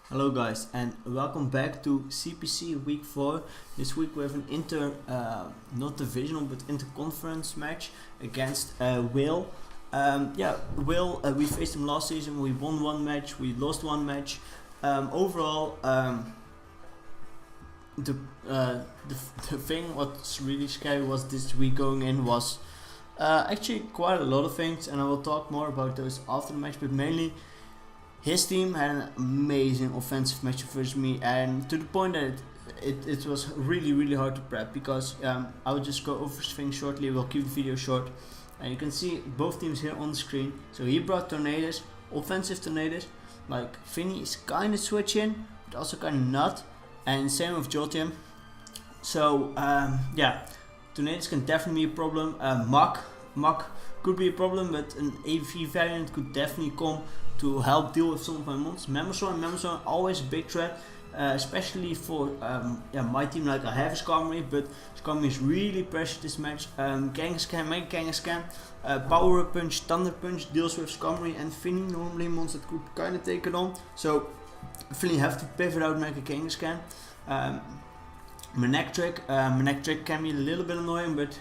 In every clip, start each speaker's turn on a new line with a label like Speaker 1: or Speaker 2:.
Speaker 1: Hello guys and welcome back to CPC week 4. This week we have an not divisional but inter-conference match against Will. Will, we faced him last season. We won one match, we lost one match. Overall, the thing what's really scary was this week going in was actually quite a lot of things, and I will talk more about those after the match, but mainly his team had an amazing offensive match versus me, and to the point that it was really hard to prep, because I will just go over things shortly. We'll keep the video short, and you can see both teams here on the screen. So he brought tornadoes, offensive tornadoes, like Vinny is kind of switching but also kind of not, and same with Jotium. So tornadoes can definitely be a problem. Mach could be a problem, but an AV variant could definitely come to help deal with some of my monsters. Memorson always a big threat, especially for my team. Like, I have a Skarmory, but Skarmory is really pressured this match. Kangaskhan, Mega Kangaskhan, Power Punch, Thunder Punch deals with Skarmory and Finny, normally monsters that could kind of take it on. So Finny have to pivot out Mega Kangaskhan. Manectric can be a little bit annoying, but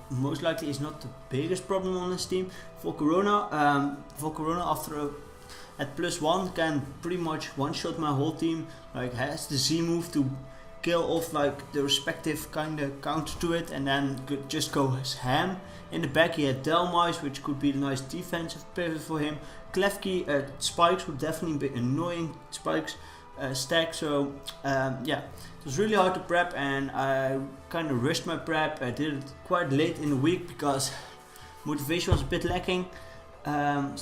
Speaker 1: most likely is not the biggest problem on his team. Volcarona after at +1 can pretty much one-shot my whole team. Like, has the Z move to kill off like the respective kind of counter to it, and then could just go ham. In the back he had Delmice, which could be a nice defensive pivot for him. Klefki spikes would definitely be annoying spikes stack. So it was really hard to prep, and I kind of rushed my prep. I did it quite late in the week because motivation was a bit lacking. In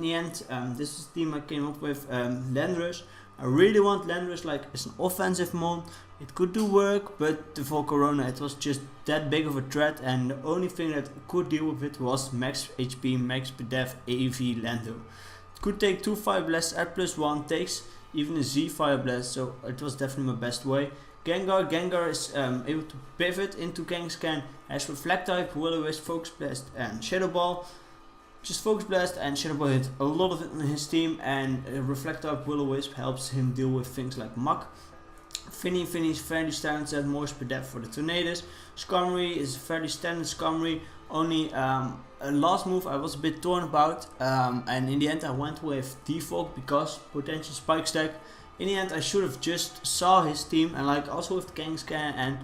Speaker 1: the end, this is the team I came up with. Landorus. I really want Landorus like as an offensive mon. It could do work, but the Volcarona, it was just that big of a threat, and the only thing that could deal with it was max HP, max PDEF, AEV, Lando. It could take 2 Fire Blasts at +1, takes even a Z Fire Blast, so it was definitely my best way. Gengar is able to pivot into Kangaskhan, has Reflect type, Will-O-Wisp, Focus Blast and Shadow Ball. Just Focus Blast and Shadow Ball hit a lot of it on his team, and Reflect type Will-O-Wisp helps him deal with things like Mach. Finny is fairly standard set, more PDEF for the tornadoes. Skarmory is a fairly standard Skarmory, only last move I was a bit torn about, and in the end I went with Dewford because potential spike stack. In the end I should have just saw his team, and like also with Kangaskhan and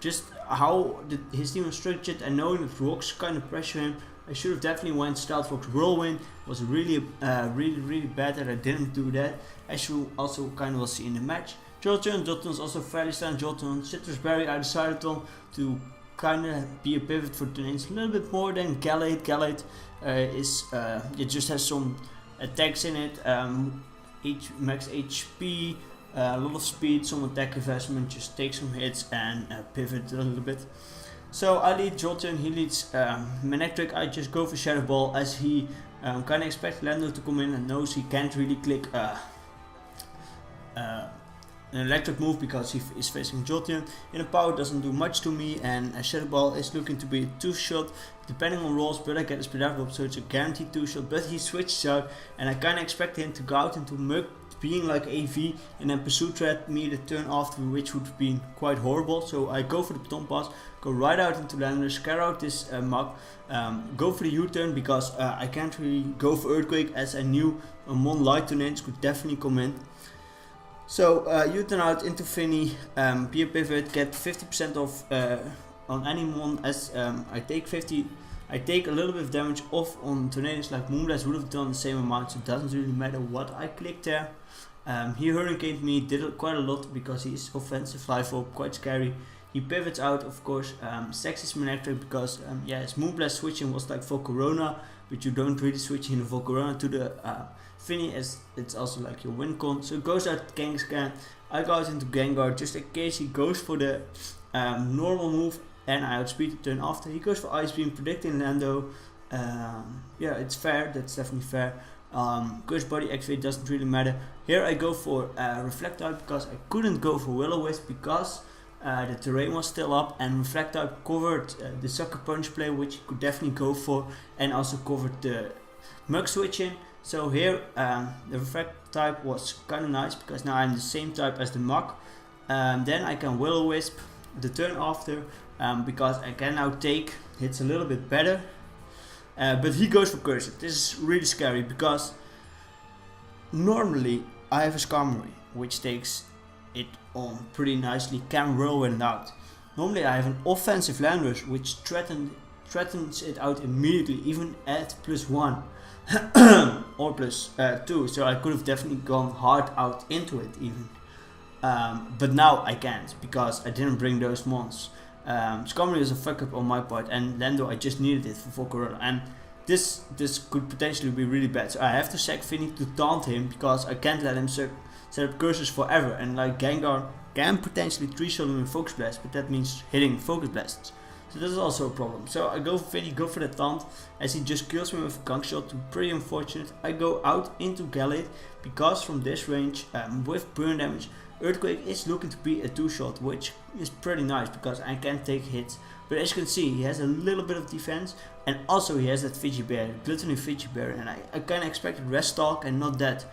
Speaker 1: just how his team was structured, and knowing that rocks kind of pressure him, I should have definitely went Stealth Rocks. Whirlwind was really bad that I didn't do that, as you also kind of will see in the match. Jolteon is also fairly standard. Jolteon, Citrus Berry, I decided on to kind of be a pivot for tornadoes a little bit more than Gallade. Gallade it just has some attacks in it, max HP, a lot of speed, some attack investment, just take some hits and pivot a little bit. So I lead Jolteon, he leads Manectric. I just go for Shadow Ball, as he kind of expects Lando to come in and knows he can't really click an electric move because he is facing Jolteon. In a power doesn't do much to me, and a Shadow Ball is looking to be a 2-shot depending on rolls, but I get a speed up, so it's a guaranteed 2-shot. But he switches out, and I kind of expect him to go out into Muk, being like AV, and then pursue threat me the turn after, which would have been quite horrible. So I go for the Baton Pass, go right out into Lander, scare out this Mach, go for the U-turn because I can't really go for Earthquake, as I knew a Mon Light tornadoes could definitely come in. So U-turn out into Finny, be a pivot, get 50% off on any mon, as I take a little bit of damage off on tornadoes. Like Moonblast would have done the same amount, so it doesn't really matter what I click there. He hurricaned me, did quite a lot because he's offensive life orb, quite scary. He pivots out, of course, sexes Manectric because his Moonblast switching was like Volcarona, but you don't really switch in the Volcarona to the Finny, as it's also like your win con. So it goes out to Kangaskhan. I go out into Gengar just in case he goes for the normal move, and I outspeed the turn after. He goes for Ice Beam, predicting Lando. It's fair, that's definitely fair. Curse Body activate doesn't really matter. Here I go for Reflect type because I couldn't go for Will-O-Wisp because the terrain was still up, and Reflect type covered the Sucker Punch play, which you could definitely go for, and also covered the Mug switching. So here the refract type was kind of nice because now I'm the same type as the Mach. Then I can Will-O-Wisp the turn after because I can now take hits a little bit better. But he goes for Cursed. This is really scary because normally I have a Skarmory which takes it on pretty nicely, can whirlwind out. Normally I have an offensive Landorus which threatens it out immediately, even at +1 or +2, so I could have definitely gone hard out into it even. But now I can't because I didn't bring those mons. Skarmory is a fuck up on my part, and Lando I just needed it for Corona, and this could potentially be really bad. So I have to sack Finny to taunt him because I can't let him set up curses forever, and like Gengar can potentially 3-shot him with Focus Blast, but that means hitting Focus Blasts. So this is also a problem. So I go for Finny, go for the taunt, as he just kills me with a Gunk Shot. Pretty unfortunate. I go out into Gallade because from this range with burn damage, Earthquake is looking to be a 2-shot, which is pretty nice because I can take hits. But as you can see, he has a little bit of defense, and also he has that Fidgy Bear, Gluttony Fidgy Bear, and I kind of expected Rest Talk and not that.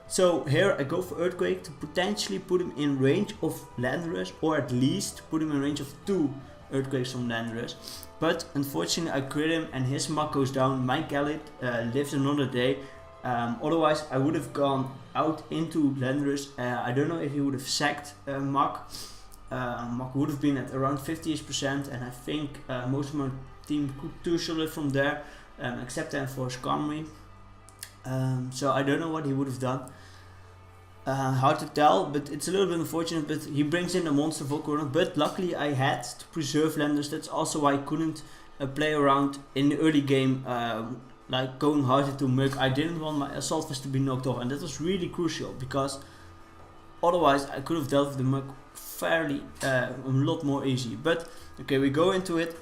Speaker 1: So here I go for Earthquake to potentially put him in range of Landorus, or at least put him in range of 2 Earthquakes from Landorus. But unfortunately I crit him and his Mach goes down. My Gallade lives another day. Otherwise I would have gone out into Landorus. I don't know if he would have sacked Mach. Mach would have been at around 50%, and I think most of my team could 2-shot it from there, except then for Skarmory. So I don't know what he would have done. Hard to tell, but it's a little bit unfortunate. But he brings in a monster Volcarona, but luckily I had to preserve Landorus. That's also why I couldn't play around in the early game, like going hard into Muk. I didn't want my Assault Vest to be knocked off, and that was really crucial because otherwise I could have dealt with the Muk fairly a lot more easy. But okay, we go into it.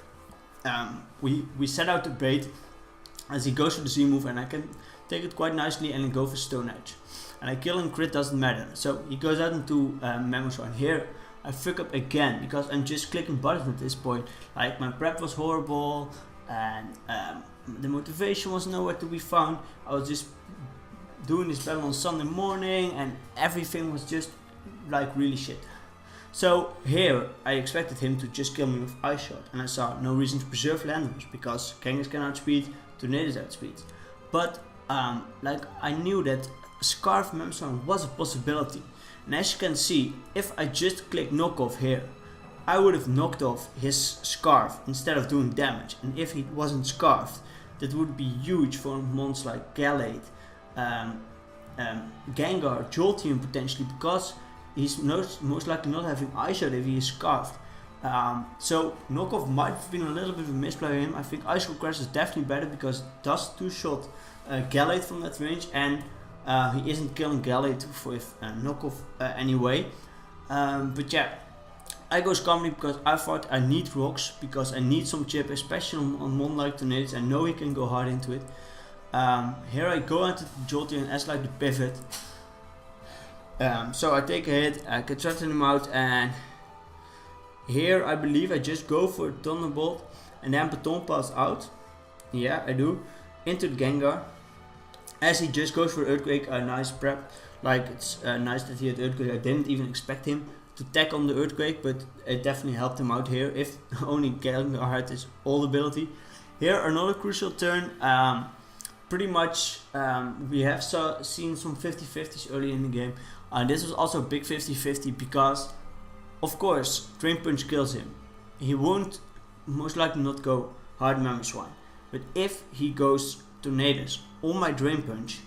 Speaker 1: We set out the bait as he goes for the Z move, and I can take it quite nicely and go for Stone Edge. And I kill him, crit doesn't matter. So he goes out into Mamoswine. Here I fuck up again because I'm just clicking buttons at this point. Like my prep was horrible and the motivation was nowhere to be found. I was just doing this battle on Sunday morning and everything was just like really shit. So here I expected him to just kill me with Ice Shot, and I saw no reason to preserve Landorus because Kangas can outspeed, Tornadus outspeed. But like I knew that Scarf Mamoswine was a possibility, and as you can see, if I just click knockoff here, I would have knocked off his Scarf instead of doing damage. And if he wasn't Scarfed, that would be huge for monsters like Gallade, Gengar, Jolteon potentially, because he's most likely not having Ice Shot if he is Scarfed. So knockoff might have been a little bit of a misplay of him. I think Ice Cold Crash is definitely better because it does 2-shot Gallade from that range, and he isn't killing Gallade with knockoff anyway. But yeah, I go Skarmory because I thought I need rocks, because I need some chip, especially on one like Tornadus. I know he can go hard into it. Here I go into Jolteon as like the pivot. So I take a hit, I can threaten him out, and here I believe I just go for Thunderbolt and then Baton Pass out. Yeah, I do. Into the Gengar. As he just goes for Earthquake, a nice prep. Like it's nice that he had Earthquake. I didn't even expect him to tech on the Earthquake, but it definitely helped him out here. If only Gengar had his old ability. Here another crucial turn. Pretty much we have seen some 50-50s early in the game. This was also a big 50-50 because of course Drain Punch kills him. He won't most likely not go hard Mamoswine. But if he goes Tornadus on my Drain Punch,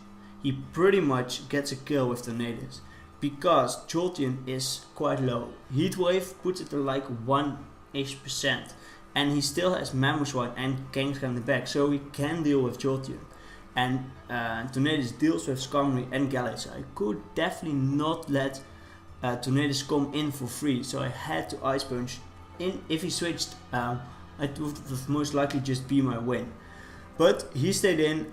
Speaker 1: he pretty much gets a kill with Tornadus because Jolteon is quite low. Heat Wave puts it to like 1-ish%, and he still has Mamoswine and Kangaskhan in the back, so he can deal with Jolteon. And Tornadus deals with Skarmory and Gallade, so I could definitely not let Tornadus come in for free, so I had to Ice Punch in. If he switched, it would most likely just be my win. But he stayed in,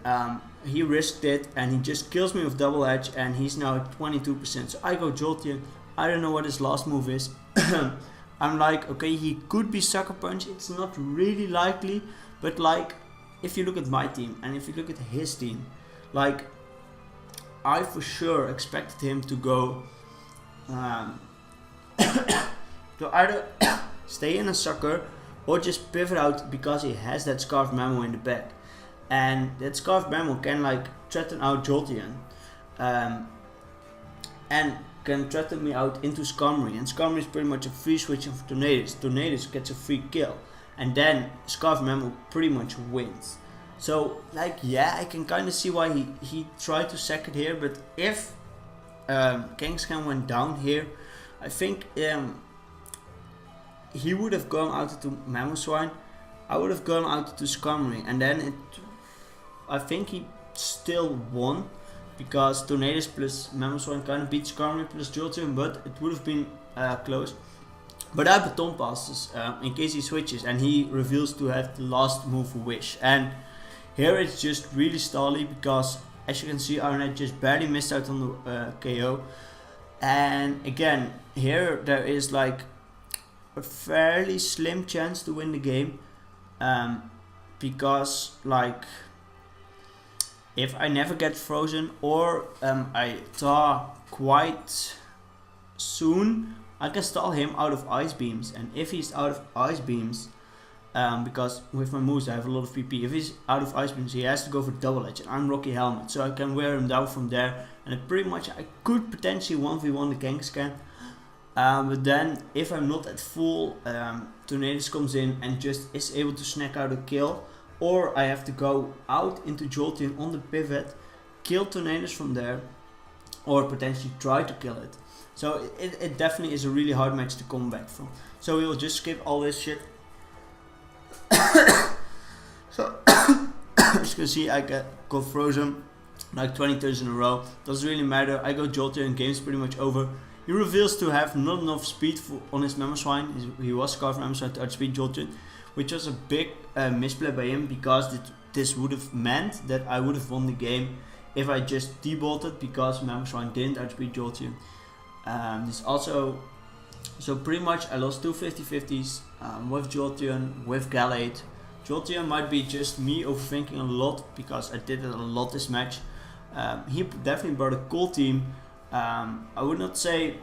Speaker 1: he risked it, and he just kills me with Double Edge, and he's now at 22%. So I go Jolteon. I don't know what his last move is. I'm like, okay, he could be Sucker Punch. It's not really likely, but like, if you look at my team and if you look at his team, like I for sure expected him to go to either stay in a sucker or just pivot out, because he has that Scarf Memo in the back, and that Scarf Memo can like threaten out Jolteon, and can threaten me out into Skarmory, and Skarmory is pretty much a free switch of Tornadus. Tornadus gets a free kill, and then Scarf Memo pretty much wins. So like, yeah, I can kind of see why he tried to sack it here, but if Kangaskhan went down here, I think he would have gone out into Mamoswine, I would have gone out into Skarmory, and then I think he still won, because Tornadus plus Mamoswine kind of beat Skarmory plus Jolteon, but it would have been close. But I Baton Passes in case he switches and he reveals to have the last move Wish, and here it's just really stally, because as you can see, Arnett just barely missed out on the KO. And again, here there is like a fairly slim chance to win the game, because like, if I never get frozen, or I thaw quite soon, I can stall him out of Ice Beams. And if he's out of Ice Beams, because with my moves I have a lot of PP, if he's out of Ice Beams, he has to go for Double Edge, and I'm Rocky Helmet, so I can wear him down from there, and it pretty much I could potentially 1v1 the Kangaskhan. But then if I'm not at full, Tornadus comes in and just is able to snack out a kill, or I have to go out into Jolteon on the pivot, kill Tornadus from there, or potentially try to kill it. So it definitely is a really hard match to come back from. So we will just skip all this shit. So as you can see, I got frozen like 20 turns in a row. Doesn't really matter. I go Jolteon, game's pretty much over. He reveals to have not enough speed on his Mamoswine. He was Scarf Mamoswine to outspeed Jolteon, which was a big misplay by him, because this would have meant that I would have won the game if I just debolted, because Mamoswine didn't outspeed Jolteon. This also, so pretty much I lost two 50-50s with Jolteon, with Gallade. Jolteon might be just me overthinking a lot, because I did it a lot this match. He definitely brought a cool team. I would not say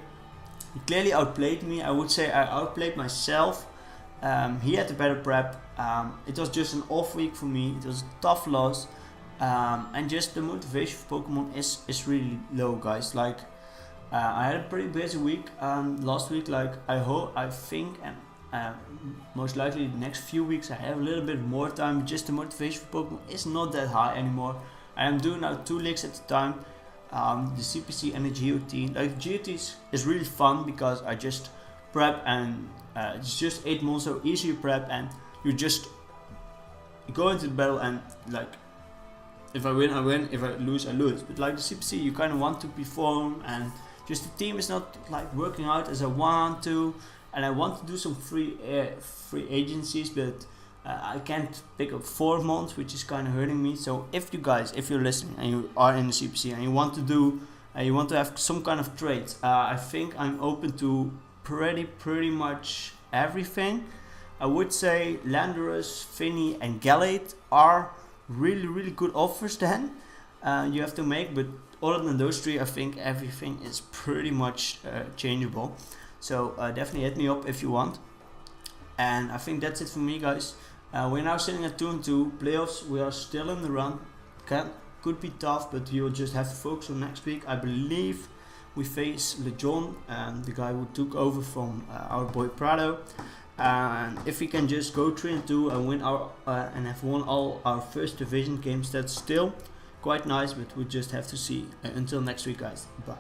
Speaker 1: he clearly outplayed me, I would say I outplayed myself. He had a better prep. It was just an off week for me, it was a tough loss, and just the motivation for Pokemon is really low, guys. Like, I had a pretty busy week last week. Like, I think, and most likely the next few weeks I have a little bit more time. Just the motivation for Pokemon is not that high anymore. I am doing now 2 leagues at a time, the CPC and the GOT. Like, the GOT is really fun, because I just prep, and it's just 8 months, so easy prep, and you just go into the battle, and like, if I win, I win, if I lose, I lose. But like the CPC, you kind of want to perform, and just the team is not like working out as I want to, and I want to do some free agencies, but I can't pick up 4 months, which is kind of hurting me. So if you guys, if you're listening and you are in the CPC and you want to do, you want to have some kind of trades, I think I'm open to pretty much everything. I would say Landorus, Finny and Gallade are really good offers then you have to make, but other than those 3, I think everything is pretty much changeable. So definitely hit me up if you want. And I think that's it for me, guys. We're now sitting at 2-2 playoffs. We are still in the run. Could be tough, but we will just have to focus on next week. I believe we face Lejon, the guy who took over from our boy Prado. And if we can just go 3-2 and win our and have won all our first division games, that's still quite nice. But we just have to see. Until next week, guys. Bye.